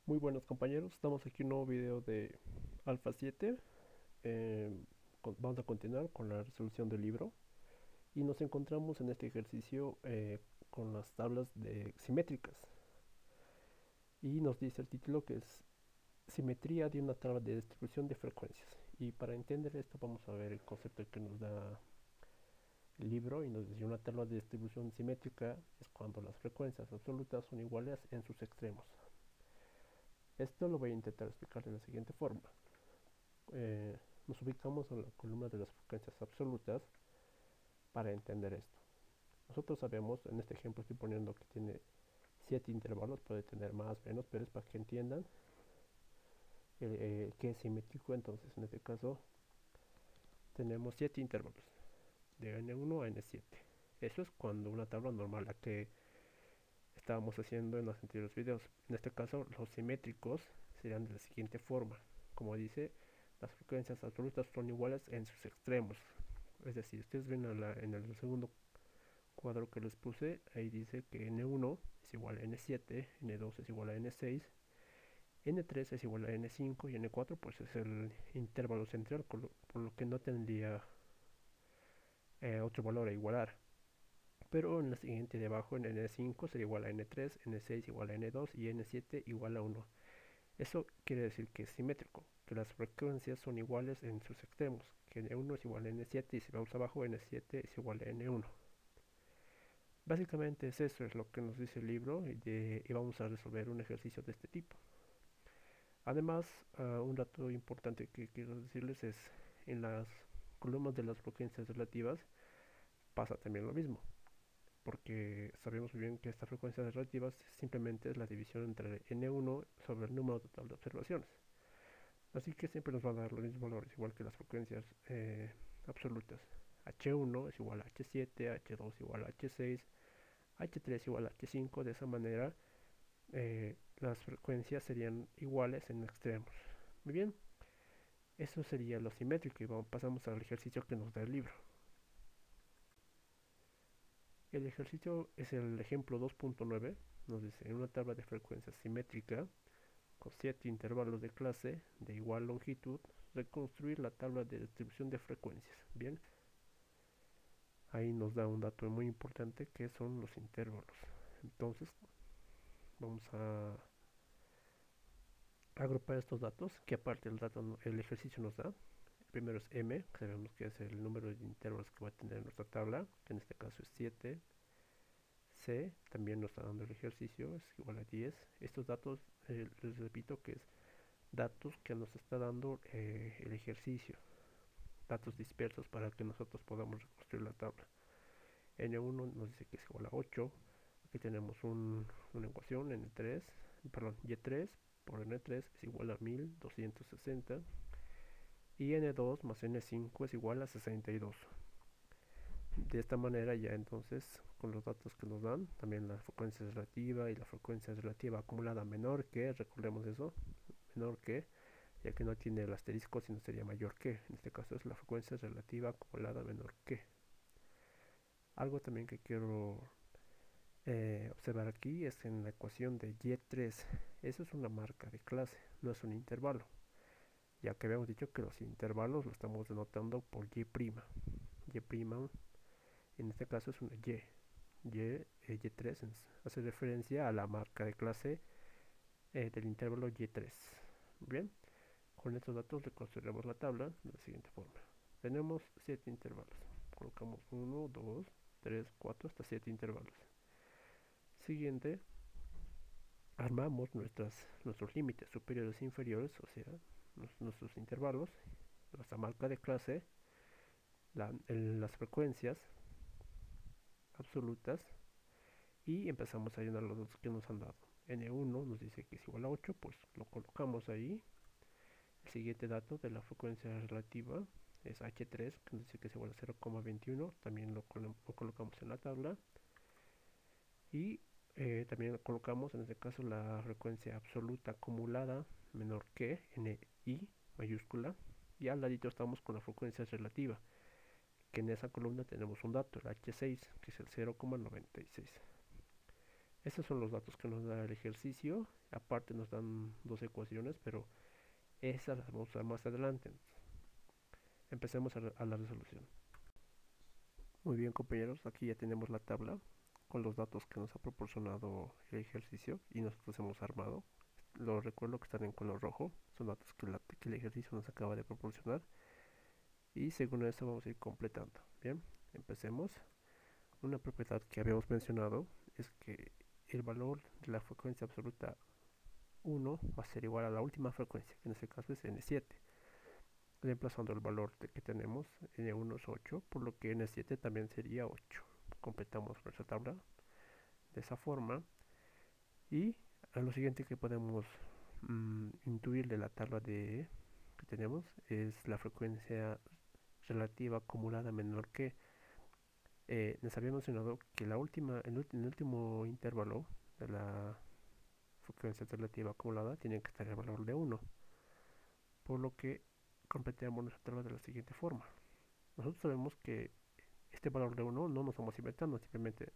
Muy buenos compañeros, estamos aquí en un nuevo video de Alpha 7. Vamos a continuar con la resolución del libro y nos encontramos en este ejercicio con las tablas simétricas, y nos dice el título que es simetría de una tabla de distribución de frecuencias. Y para entender esto vamos a ver el concepto que nos da el libro, y nos dice: una tabla de distribución simétrica es cuando las frecuencias absolutas son iguales en sus extremos. Esto lo voy a intentar explicar de la siguiente forma. eh, Nos ubicamos en la columna de las frecuencias absolutas para entender esto. Nosotros sabemos, en este ejemplo estoy poniendo que tiene 7 intervalos, puede tener más, menos, pero es para que entiendan que es simétrico. Entonces en este caso tenemos 7 intervalos, de n1 a n7. Eso es cuando una tabla normal, la que estábamos haciendo en los anteriores videos. En este caso los simétricos serían de la siguiente forma. Como dice, las frecuencias absolutas son iguales en sus extremos. Es decir, ustedes ven en el segundo cuadro que les puse, ahí dice que n1 es igual a n7, n2 es igual a n6, n3 es igual a n5 y n4 pues es el intervalo central, por lo que no tendría otro valor a igualar. Pero en la siguiente de abajo, en n5 sería igual a n3, n6 igual a n2 y n7 igual a 1. Eso quiere decir que es simétrico, que las frecuencias son iguales en sus extremos, que n1 es igual a n7 y si vamos abajo, n7 es igual a n1. Básicamente es eso, es lo que nos dice el libro, y vamos a resolver un ejercicio de este tipo. Además, un dato importante que quiero decirles es: en las columnas de las frecuencias relativas pasa también lo mismo, porque sabemos muy bien que estas frecuencias relativas simplemente es la división entre n1 sobre el número total de observaciones. Así que siempre nos va a dar los mismos valores, igual que las frecuencias absolutas. H1 es igual a H7, H2 igual a H6, H3 igual a H5. De esa manera las frecuencias serían iguales en extremos. Muy bien, eso sería lo simétrico, y pasamos al ejercicio que nos da el libro. El ejercicio es el ejemplo 2.9. Nos dice: en una tabla de frecuencias simétrica con 7 intervalos de clase de igual longitud, reconstruir la tabla de distribución de frecuencias. Bien, ahí nos da un dato muy importante que son los intervalos. Entonces vamos a agrupar estos datos que aparte el ejercicio nos da. El primero es m, que sabemos que es el número de intervalos que va a tener nuestra tabla, que en este caso es 7. C también nos está dando el ejercicio, es igual a 10. Estos datos, les repito que es datos que nos está dando el ejercicio, datos dispersos para que nosotros podamos reconstruir la tabla. N1 nos dice que es igual a 8. Aquí tenemos una ecuación, Y3 por N3 es igual a 1260, y N2 más N5 es igual a 62. De esta manera ya entonces, con los datos que nos dan, también la frecuencia relativa y la frecuencia relativa acumulada menor que, recordemos eso, menor que, ya que no tiene el asterisco, sino sería mayor que. En este caso es la frecuencia relativa acumulada menor que. Algo también que quiero observar aquí es en la ecuación de Y3. Eso es una marca de clase, no es un intervalo, ya que habíamos dicho que los intervalos lo estamos denotando por Y'. Y' en este caso es una Y3 hace referencia a la marca de clase del intervalo Y3. Bien, con estos datos reconstruiremos la tabla de la siguiente forma. Tenemos 7 intervalos. Colocamos 1, 2, 3, 4, hasta 7 intervalos. Siguiente, armamos nuestros límites superiores e inferiores, o sea, nuestros intervalos, nuestra marca de clase, las frecuencias absolutas, y empezamos a llenar los datos que nos han dado. N1 nos dice que es igual a 8, pues lo colocamos ahí. El siguiente dato de la frecuencia relativa es H3, que nos dice que es igual a 0,21, también lo colocamos en la tabla. Y también colocamos en este caso la frecuencia absoluta acumulada menor que, NI mayúscula, y al ladito estamos con la frecuencia relativa, que en esa columna tenemos un dato, el H6, que es el 0,96. Estos son los datos que nos da el ejercicio. Aparte nos dan dos ecuaciones, pero esas las vamos a usar más adelante. Empecemos a la resolución. Muy bien, compañeros, aquí ya tenemos la tabla con los datos que nos ha proporcionado el ejercicio y nosotros hemos armado. Lo recuerdo que están en color rojo, son datos que el ejercicio nos acaba de proporcionar y según eso vamos a ir completando. Bien, empecemos. Una propiedad que habíamos mencionado es que el valor de la frecuencia absoluta 1 va a ser igual a la última frecuencia, que en este caso es n7. Reemplazando el valor que tenemos, n1 es 8, por lo que n7 también sería 8. Completamos nuestra tabla de esa forma. Y a lo siguiente que podemos intuir de la tabla que tenemos es la frecuencia relativa acumulada menor que. Les había mencionado que el último intervalo de la frecuencia relativa acumulada tiene que estar el valor de 1, por lo que completamos nuestra tabla de la siguiente forma. Nosotros sabemos que este valor de 1 no nos estamos inventando, simplemente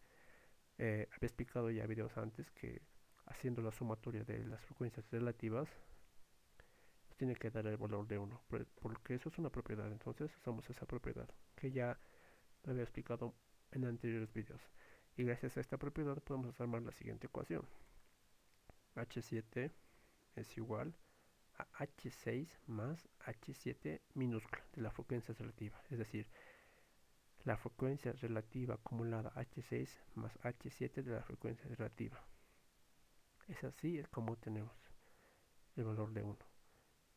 había explicado ya videos antes que haciendo la sumatoria de las frecuencias relativas nos tiene que dar el valor de 1, porque eso es una propiedad. Entonces usamos esa propiedad que ya lo había explicado en anteriores videos, y gracias a esta propiedad podemos armar la siguiente ecuación. H7 es igual a H6 más H7 minúscula de la frecuencia relativa, es decir, la frecuencia relativa acumulada H6 más H7 de la frecuencia relativa. Es así como tenemos el valor de 1.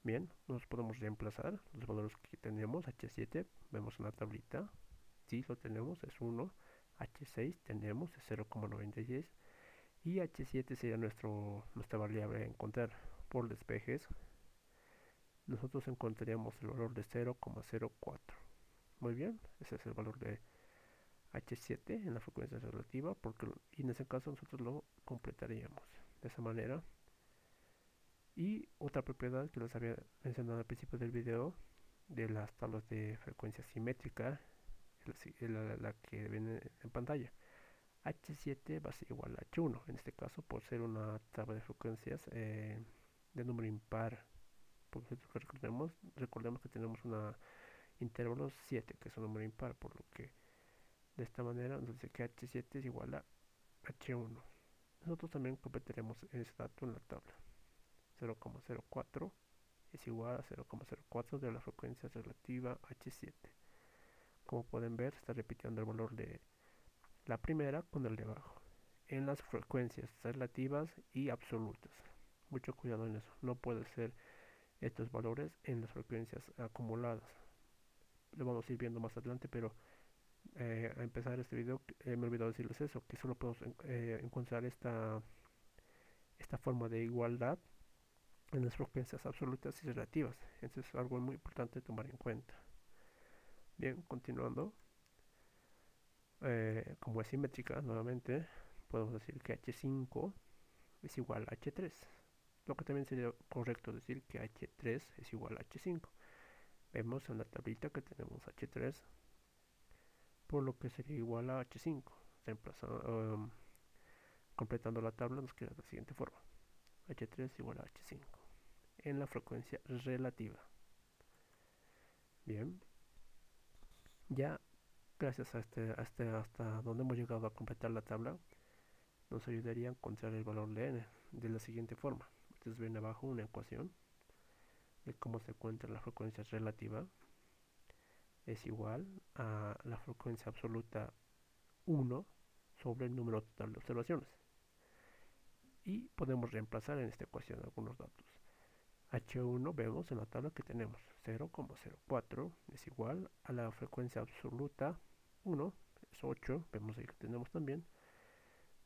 Bien, nos podemos reemplazar los valores que tenemos. H7 vemos en la tablita, sí lo tenemos, es 1. H6 tenemos, es 0,96. Y H7 sería nuestra variable a encontrar por despejes. Nosotros encontraríamos el valor de 0,04. Muy bien, ese es el valor de H7 en la frecuencia relativa, y en ese caso nosotros lo completaríamos de esa manera. Y otra propiedad que les había mencionado al principio del video de las tablas de frecuencia simétrica, la que viene en pantalla. H7 va a ser igual a H1, en este caso por ser una tabla de frecuencias de número impar. Porque recordemos que tenemos una intervalo 7, que es un número impar, por lo que de esta manera nos dice que H7 es igual a H1. Nosotros también completaremos ese dato en la tabla. 0,04 es igual a 0,04 de la frecuencia relativa H7. Como pueden ver, está repitiendo el valor de la primera con el de abajo en las frecuencias relativas y absolutas. Mucho cuidado en eso, no puede ser estos valores en las frecuencias acumuladas. Lo vamos a ir viendo más adelante, pero a empezar este video me olvidó decirles eso, que solo podemos encontrar esta forma de igualdad en las frecuencias absolutas y relativas. Eso es algo muy importante tomar en cuenta. Bien, continuando. Como es simétrica, nuevamente, podemos decir que H5 es igual a H3. Lo que también sería correcto decir que H3 es igual a H5. Vemos en la tablita que tenemos H3, por lo que sería igual a H5. Completando la tabla nos queda de la siguiente forma. H3 igual a H5 en la frecuencia relativa. Bien, ya gracias a hasta donde hemos llegado a completar la tabla, nos ayudaría a encontrar el valor de n de la siguiente forma. Ustedes ven abajo una ecuación de cómo se encuentra la frecuencia relativa. Es igual a la frecuencia absoluta 1 sobre el número total de observaciones. Y podemos reemplazar en esta ecuación algunos datos. H1 vemos en la tabla que tenemos 0,04 es igual a la frecuencia absoluta 1, es 8, vemos ahí que tenemos también,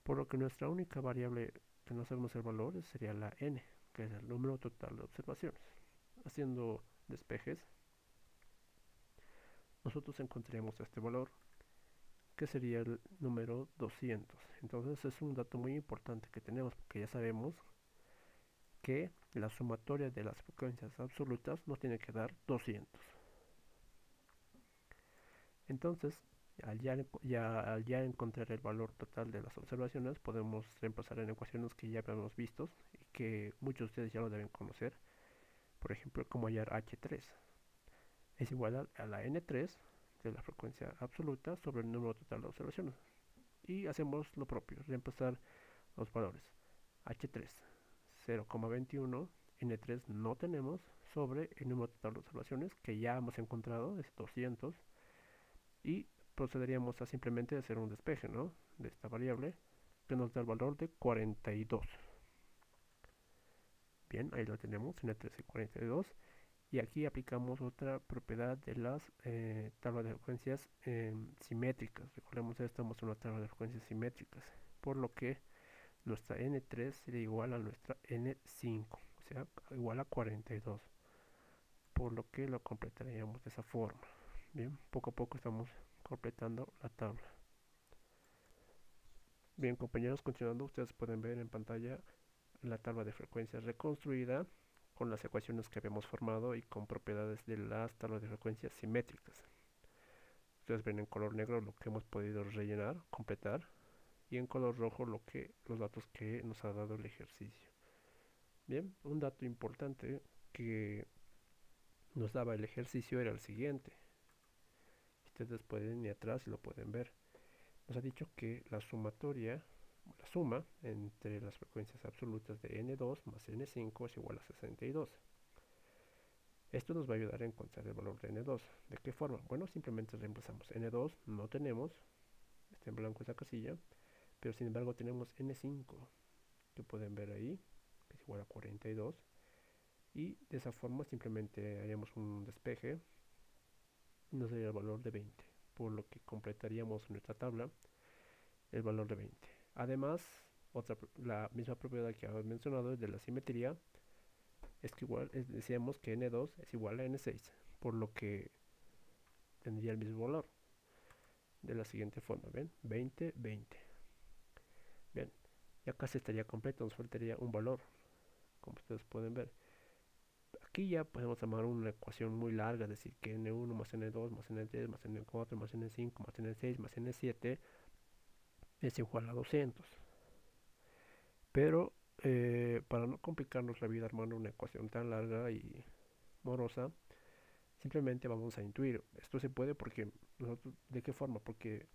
por lo que nuestra única variable que no sabemos el valor sería la n, que es el número total de observaciones. Haciendo despejes, nosotros encontraremos este valor, que sería el número 200. Entonces es un dato muy importante que tenemos, porque ya sabemos que la sumatoria de las frecuencias absolutas nos tiene que dar 200. Entonces, Al ya encontrar el valor total de las observaciones, podemos reemplazar en ecuaciones que ya habíamos visto y que muchos de ustedes ya lo deben conocer. Por ejemplo, como hallar H3 es igual a la N3 de la frecuencia absoluta sobre el número total de observaciones. Y hacemos lo propio, reemplazar los valores. H3 0,21, N3 no tenemos, sobre el número total de observaciones que ya hemos encontrado, es 200, y procederíamos a simplemente hacer un despeje, ¿no?, de esta variable que nos da el valor de 42. Bien, ahí lo tenemos, N3 y 42. Y aquí aplicamos otra propiedad de las tablas de frecuencias simétricas. Recordemos que estamos en una tabla de frecuencias simétricas, por lo que nuestra N3 sería igual a nuestra N5, o sea, igual a 42, por lo que lo completaríamos de esa forma. Bien, poco a poco estamos completando la tabla. Bien, compañeros, continuando, ustedes pueden ver en pantalla la tabla de frecuencias reconstruida con las ecuaciones que habíamos formado y con propiedades de las tablas de frecuencias simétricas. Ustedes ven en color negro lo que hemos podido rellenar, completar, y en color rojo los datos que nos ha dado el ejercicio. Bien, un dato importante que nos daba el ejercicio era el siguiente. Ustedes pueden ir atrás y lo pueden ver. Nos ha dicho que la suma entre las frecuencias absolutas de N2 más N5 es igual a 62. Esto nos va a ayudar a encontrar el valor de N2. ¿De qué forma? Bueno, simplemente reemplazamos N2, no tenemos, está en blanco esa casilla, pero sin embargo tenemos N5, que pueden ver ahí, que es igual a 42, y de esa forma simplemente haríamos un despeje y nos daría el valor de 20, por lo que completaríamos nuestra tabla el valor de 20. Además, la misma propiedad que habíamos mencionado de la simetría es que decíamos que N2 es igual a N6, por lo que tendría el mismo valor de la siguiente forma, ¿ven? 20, 20. Bien, ya casi estaría completo, nos faltaría un valor, como ustedes pueden ver. Aquí ya podemos tomar una ecuación muy larga, es decir, que N1 más N2 más N3 más N4 más N5 más N6 más N7 es igual a 200. Pero para no complicarnos la vida armando una ecuación tan larga y morosa, simplemente vamos a intuir. Esto se puede porque ¿de qué forma? Porque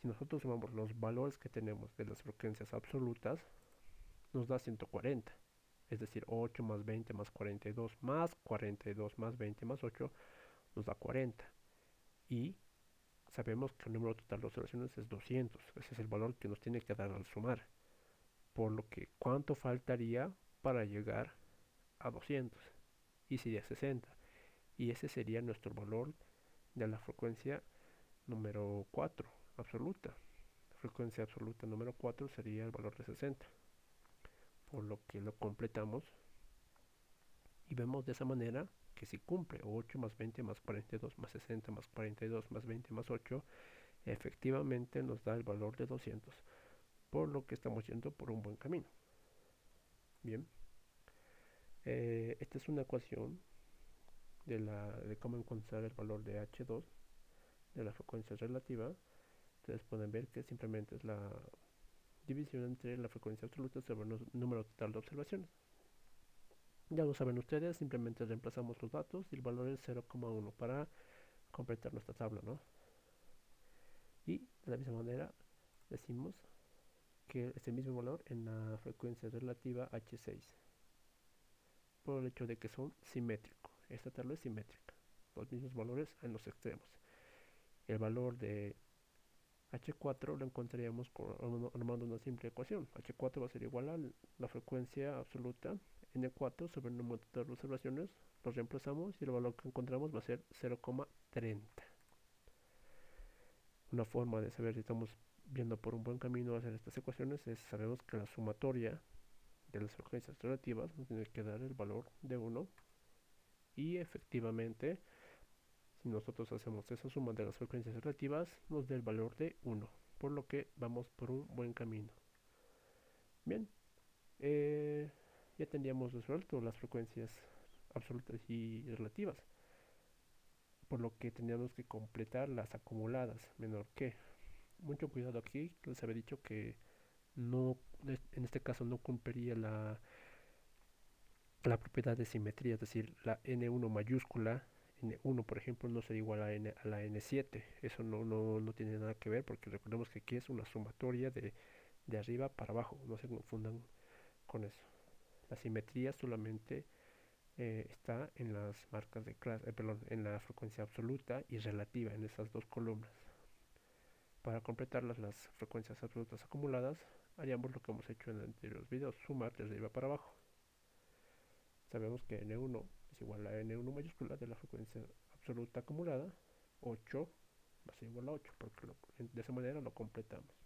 si nosotros sumamos los valores que tenemos de las frecuencias absolutas, nos da 140. Es decir, 8 más 20 más 42 más 42 más 20 más 8 nos da 40. Y sabemos que el número total de observaciones es 200. Ese es el valor que nos tiene que dar al sumar. Por lo que, ¿cuánto faltaría para llegar a 200? Y sería 60. Y ese sería nuestro valor de la frecuencia número 4 absoluta. La frecuencia absoluta número 4 sería el valor de 60. Por lo que lo completamos y vemos de esa manera que si cumple 8 más 20 más 42 más 60 más 42 más 20 más 8, efectivamente nos da el valor de 200, por lo que estamos yendo por un buen camino. Bien, esta es una ecuación de cómo encontrar el valor de H2 de la frecuencia relativa. Ustedes pueden ver que simplemente es la división entre la frecuencia absoluta sobre el número total de observaciones. Ya lo saben ustedes, simplemente reemplazamos los datos y el valor es 0,1 para completar nuestra tabla, ¿no? Y de la misma manera decimos que este mismo valor en la frecuencia relativa H6, por el hecho de que son simétricos. Esta tabla es simétrica, los mismos valores en los extremos. El valor de H4 lo encontraríamos armando una simple ecuación. H4 va a ser igual a la frecuencia absoluta N4 sobre el número total de observaciones. Lo reemplazamos y el valor que encontramos va a ser 0,30. Una forma de saber si estamos viendo por un buen camino a hacer estas ecuaciones es sabemos que la sumatoria de las frecuencias relativas nos tiene que dar el valor de 1 y efectivamente si nosotros hacemos esa suma de las frecuencias relativas nos da el valor de 1, por lo que vamos por un buen camino. Bien, ya tendríamos resuelto las frecuencias absolutas y relativas. por lo que teníamos que completar las acumuladas menor que. Mucho cuidado aquí, les había dicho que no, en este caso no cumpliría la propiedad de simetría, es decir, la n1 mayúscula, n1 por ejemplo no sería igual a la n7, eso no tiene nada que ver porque recordemos que aquí es una sumatoria de arriba para abajo, no se confundan con eso. La simetría solamente está en las marcas de clase, perdón, en la frecuencia absoluta y relativa, en esas dos columnas. Para completar las frecuencias absolutas acumuladas, haríamos lo que hemos hecho en anteriores videos, sumar de arriba para abajo. Sabemos que n1 es igual a n1 mayúscula de la frecuencia absoluta acumulada, 8 va a ser igual a 8, porque de esa manera lo completamos.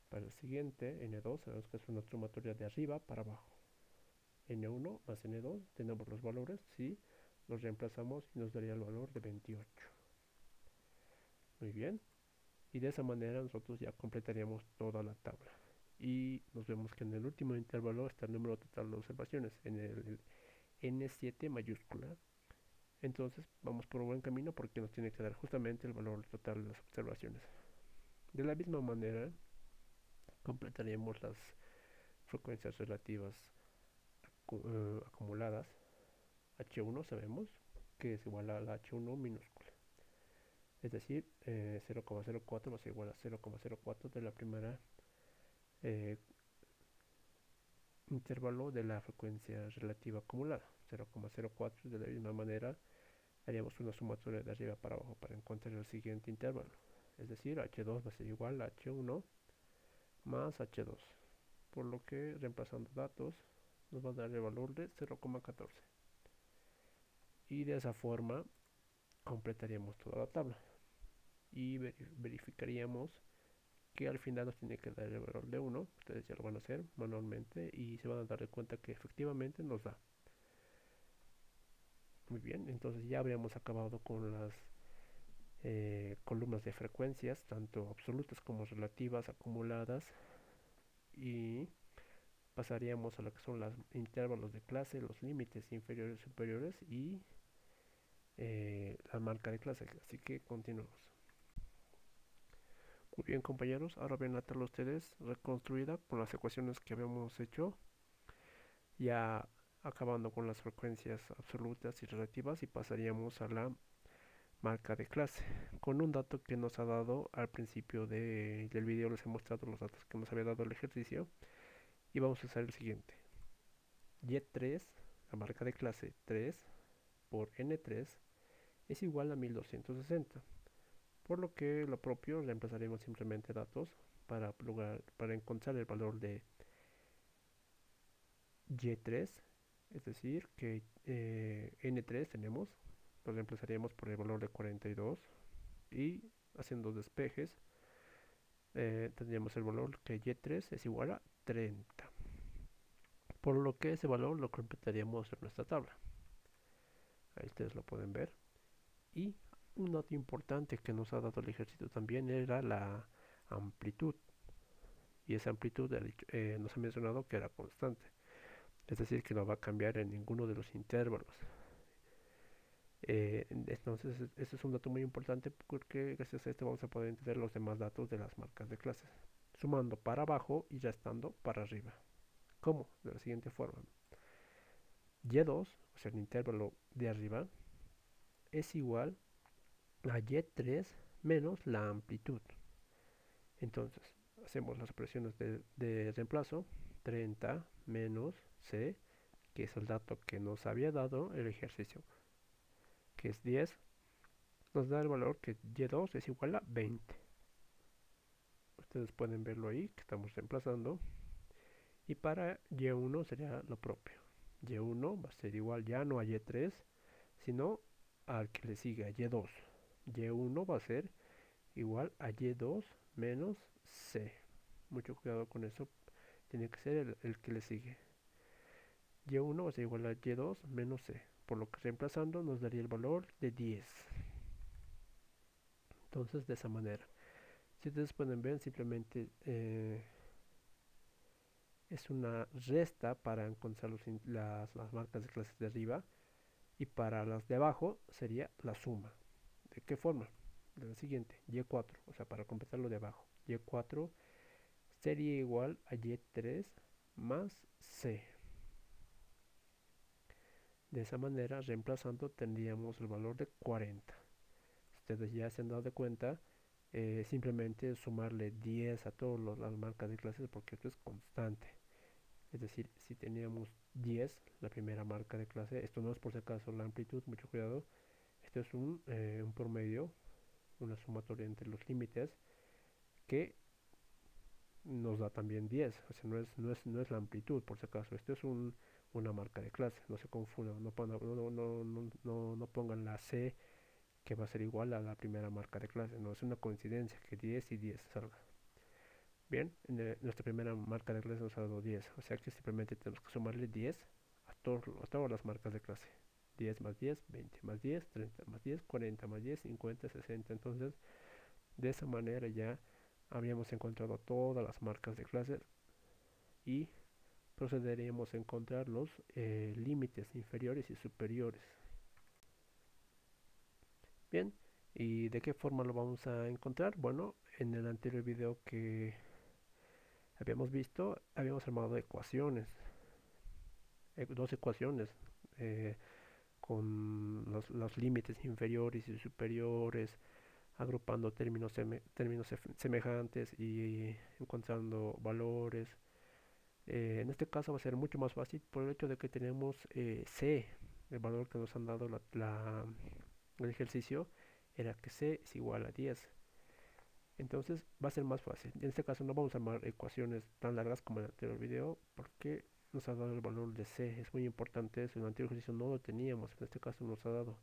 Para el siguiente, n2, sabemos que es una sumatoria de arriba para abajo. n1 más n2, tenemos los valores, sí, los reemplazamos y nos daría el valor de 28. Muy bien, y de esa manera nosotros ya completaríamos toda la tabla. Y nos vemos que en el último intervalo está el número total de observaciones, en el n7 mayúscula. Entonces vamos por un buen camino porque nos tiene que dar justamente el valor total de las observaciones. De la misma manera, completaríamos las frecuencias relativas acumuladas. H1 sabemos que es igual a la H1 minúscula. Es decir, 0,04 va a ser igual a 0,04 de la primera intervalo de la frecuencia relativa acumulada. 0,04 de la misma manera haríamos una sumatoria de arriba para abajo para encontrar el siguiente intervalo. Es decir, H2 va a ser igual a H1 más H2. Por lo que reemplazando datos nos va a dar el valor de 0,14. Y de esa forma completaríamos toda la tabla. Y verificaríamos que al final nos tiene que dar el valor de 1. Ustedes ya lo van a hacer manualmente y se van a dar cuenta que efectivamente nos da. Muy bien, entonces ya habríamos acabado con las columnas de frecuencias, tanto absolutas como relativas, acumuladas, y pasaríamos a lo que son los intervalos de clase, los límites inferiores y superiores y la marca de clase. Así que continuamos. Muy bien, compañeros, ahora ven la tabla ustedes reconstruida con las ecuaciones que habíamos hecho, ya acabando con las frecuencias absolutas y relativas, y pasaríamos a la marca de clase con un dato que nos ha dado al principio del video. Les he mostrado los datos que nos había dado el ejercicio y vamos a usar el siguiente: y3, la marca de clase 3 por n3 es igual a 1260, por lo que lo propio reemplazaremos simplemente datos para encontrar el valor de y3, es decir que n3 tenemos, lo reemplazaríamos por el valor de 42 y haciendo despejes tendríamos el valor que y3 es igual a 30, por lo que ese valor lo completaríamos en nuestra tabla. Ahí ustedes lo pueden ver. Y un dato importante que nos ha dado el ejercicio también era la amplitud, y esa amplitud nos ha mencionado que era constante, es decir que no va a cambiar en ninguno de los intervalos. Entonces este es un dato muy importante porque gracias a esto vamos a poder entender los demás datos de las marcas de clases, sumando para abajo y restando para arriba. ¿Cómo? De la siguiente forma: y2, o sea el intervalo de arriba, es igual a y3 menos la amplitud. Entonces hacemos las operaciones de reemplazo: 30 menos c, que es el dato que nos había dado el ejercicio, que es 10, nos da el valor que y2 es igual a 20. Ustedes pueden verlo ahí, que estamos reemplazando. Y para y1 sería lo propio: y1 va a ser igual ya no a y3, sino al que le sigue, a y2. y1 va a ser igual a y2 menos c. Mucho cuidado con eso, tiene que ser el que le sigue. y1 va a ser igual a y2 menos c, por lo que reemplazando nos daría el valor de 10. Entonces de esa manera, si ustedes pueden ver, simplemente es una resta para encontrar las marcas de clases de arriba, Y para las de abajo sería la suma. ¿De qué forma? De la siguiente, y4, o sea, para completar lo de abajo. Y4 sería igual a y3 más c. De esa manera, reemplazando, tendríamos el valor de 40. Ustedes ya se han dado de cuenta, simplemente sumarle 10 a todas las marcas de clases porque esto es constante. Es decir, si teníamos 10, la primera marca de clase, esto no es por si acaso la amplitud, mucho cuidado, esto es un promedio, una sumatoria entre los límites que nos da también 10, o sea, no es la amplitud por si acaso, esto es una marca de clase, no se confundan, no pongan la C que va a ser igual a la primera marca de clase, no es una coincidencia que 10 y 10 salga. Bien, nuestra primera marca de clase nos ha dado 10, o sea que simplemente tenemos que sumarle 10 a todas las marcas de clase. 10 más 10, 20 más 10, 30 más 10, 40 más 10, 50, 60. Entonces, de esa manera ya habíamos encontrado todas las marcas de clase y procederíamos a encontrar los límites inferiores y superiores. Bien, ¿y de qué forma lo vamos a encontrar? Bueno, en el anterior video que habíamos visto, habíamos armado ecuaciones, dos ecuaciones eh, con los límites inferiores y superiores, agrupando términos semejantes y encontrando valores. En este caso va a ser mucho más fácil por el hecho de que tenemos C, el valor que nos han dado el ejercicio era que C es igual a 10. Entonces va a ser más fácil. En este caso no vamos a armar ecuaciones tan largas como en el anterior video porque nos ha dado el valor de C. Es muy importante eso. En el anterior ejercicio no lo teníamos. En este caso nos ha dado.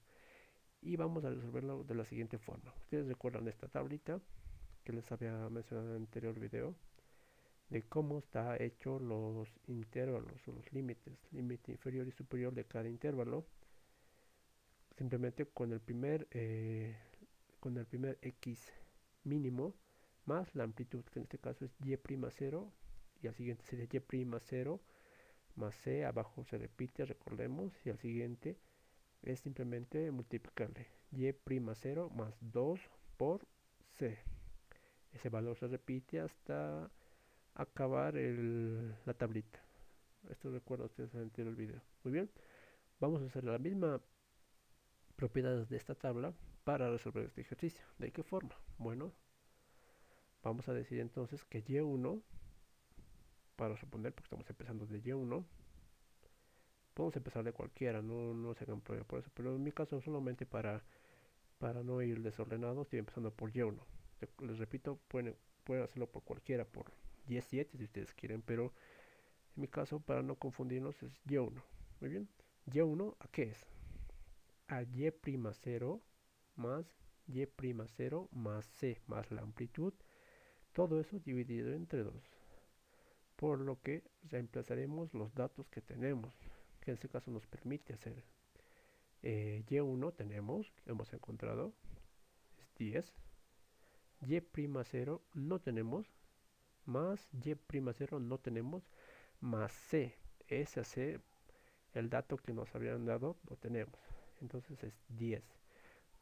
Y vamos a resolverlo de la siguiente forma. Ustedes recuerdan esta tablita que les había mencionado en el anterior video de cómo está hecho los intervalos o los límites, límite inferior y superior de cada intervalo. Simplemente con el primer x mínimo más la amplitud, que en este caso es y'0, y al siguiente sería y'0 más c, abajo se repite, recordemos, y al siguiente es simplemente multiplicarle y'0 más 2 por c. Ese valor se repite hasta acabar la tablita. Esto recuerda ustedes en el anterior video. Muy bien, vamos a hacer la misma propiedades de esta tabla para resolver este ejercicio. ¿De qué forma? Bueno, vamos a decir entonces que y1, para suponer, porque estamos empezando de y1, podemos empezar de cualquiera, no se hagan prueba por eso, pero en mi caso solamente para no ir desordenado, estoy empezando por y1. Les repito, pueden hacerlo por cualquiera, por y7 si ustedes quieren, pero en mi caso, para no confundirnos, es y1. Muy bien, y1, ¿a qué es? A y'0 más y'0 más c más la amplitud, todo eso dividido entre 2, por lo que reemplazaremos los datos que tenemos, que en este caso nos permite hacer y1 tenemos, hemos encontrado, es 10, y'0 no tenemos, más y'0 no tenemos, más c, ese c, el dato que nos habían dado, lo tenemos, entonces es 10,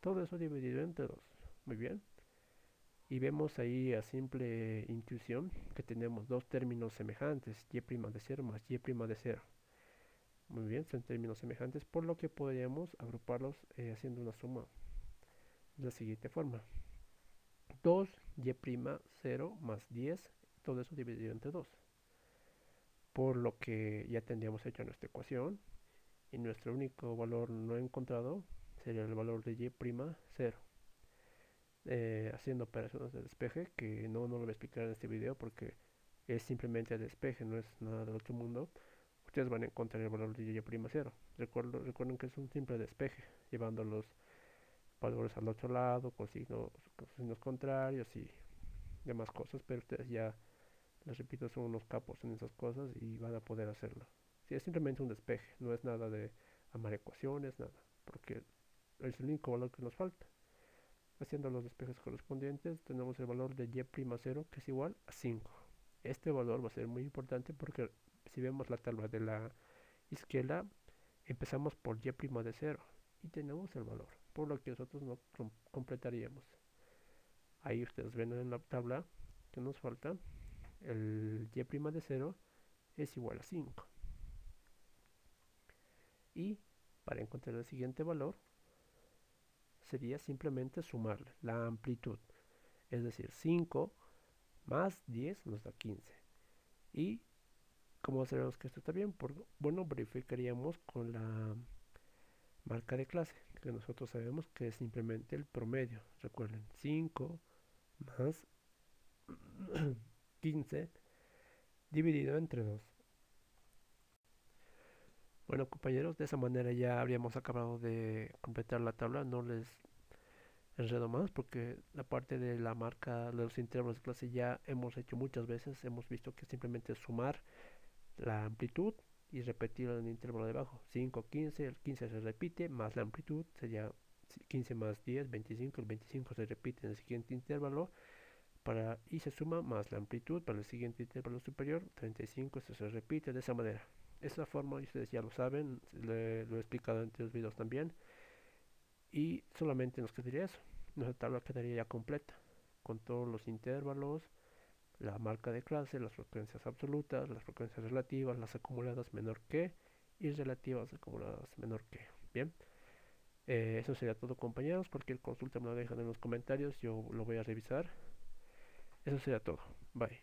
todo eso dividido entre 2, muy bien. Y vemos ahí a simple intuición que tenemos dos términos semejantes, y'0 más y'0. Muy bien, son términos semejantes, por lo que podríamos agruparlos haciendo una suma de la siguiente forma. 2y'0 más 10, todo eso dividido entre 2. Por lo que ya tendríamos hecho nuestra ecuación y nuestro único valor no encontrado sería el valor de y'0. Haciendo operaciones de despeje, que no lo voy a explicar en este video porque es simplemente el despeje, no es nada del otro mundo. Ustedes van a encontrar el valor de y'0. Recuerden que es un simple despeje, llevando los valores al otro lado con signos contrarios y demás cosas, pero ustedes ya, les repito, son unos capos en esas cosas y van a poder hacerlo. Si es simplemente un despeje, no es nada de amar ecuaciones, nada, porque es el único valor que nos falta. Haciendo los despejes correspondientes, tenemos el valor de y'0 que es igual a 5. Este valor va a ser muy importante porque si vemos la tabla de la izquierda, Empezamos por y' de 0 y tenemos el valor, por lo que nosotros no completaríamos. Ahí ustedes ven en la tabla que nos falta el y' de 0 es igual a 5. Y para encontrar el siguiente valor sería simplemente sumarle la amplitud, es decir, 5 más 10 nos da 15. Y como sabemos que esto está bien, bueno, verificaríamos con la marca de clase, que nosotros sabemos que es simplemente el promedio. Recuerden, 5 más 15 dividido entre 2. Bueno, compañeros, de esa manera ya habríamos acabado de completar la tabla. No les enredo más porque la parte de la marca de los intervalos de clase ya hemos hecho muchas veces. Hemos visto que simplemente sumar la amplitud y repetirlo en el intervalo de abajo. 5, 15, el 15 se repite, más la amplitud sería 15 más 10, 25, el 25 se repite en el siguiente intervalo y se suma más la amplitud para el siguiente intervalo superior, 35, esto se repite de esa manera. Esa forma ustedes ya lo saben, lo he explicado en otros videos también, y solamente nos quedaría eso. Nuestra tabla quedaría ya completa, con todos los intervalos, la marca de clase, las frecuencias absolutas, las frecuencias relativas, las acumuladas menor que y relativas acumuladas menor que. Bien, eso sería todo, compañeros. Cualquier consulta me lo dejan en los comentarios, yo lo voy a revisar. Eso sería todo. Bye.